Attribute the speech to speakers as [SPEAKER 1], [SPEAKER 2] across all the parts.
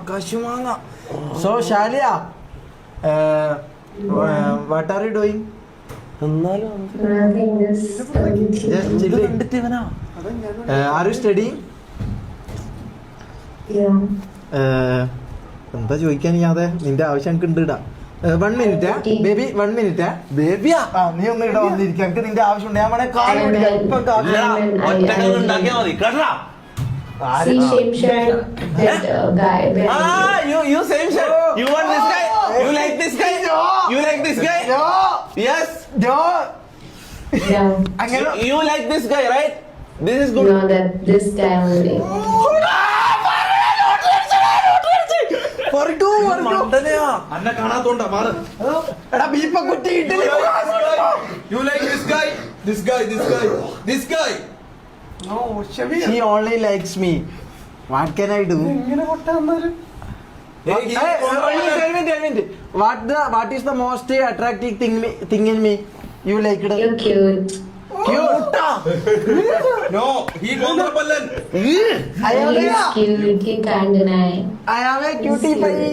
[SPEAKER 1] കശുമാങ്ങ. So Shalia, what are you doing? Are you studying? എന്താ ചോദിക്കാൻ ഞാതെ നിന്റെ ആവശ്യം എനിക്ക് ഉണ്ട് ഇടാ. 1 minute ബേബി, 1 minute ബേബിയാ. നീ ഒന്ന് ഇവിടെ വന്നിരിക്കുക, എനിക്ക് നിന്റെ ആവശ്യമുണ്ട്. ഞാൻ വേണേ കാല് പിടിക്കാം. ഇപ്പം
[SPEAKER 2] ഉണ്ടാക്കിയാ മതി കേട്ടാ. You same shirt. You want this guy? You like this guy? You like this guy? Yes. You like this guy, right? This is good.
[SPEAKER 3] No, that this guy only.
[SPEAKER 2] അന്നെ കാണാത്തോണ്ടാ മാറ്. You like this guy? This guy, this guy, this guy.
[SPEAKER 1] No, she only likes me. What can I do? Tell me. What is the most attractive thing in me? You like it?
[SPEAKER 3] You're cute.
[SPEAKER 1] Cute?
[SPEAKER 2] No, he Gondrapalan.
[SPEAKER 3] He's cute. You can't deny.
[SPEAKER 1] I am a cutie pie.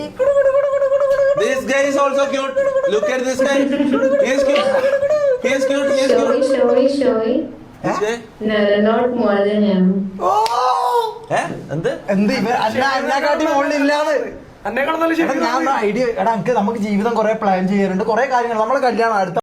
[SPEAKER 2] This guy is also cute. Look at this guy. He is cute. He is cute. He is cute.
[SPEAKER 3] Showy.
[SPEAKER 2] This guy?
[SPEAKER 3] No, not more than him.
[SPEAKER 2] എന്ത്
[SPEAKER 1] അന്നെക്കാട്ടി മുകളിലില്ലാന്ന്. ഞാൻ idea എടാ, നമുക്ക് ജീവിതം കുറെ plan ചെയ്യാറുണ്ട്, കുറെ കാര്യങ്ങൾ. നമ്മളെ കല്യാണം അടുത്ത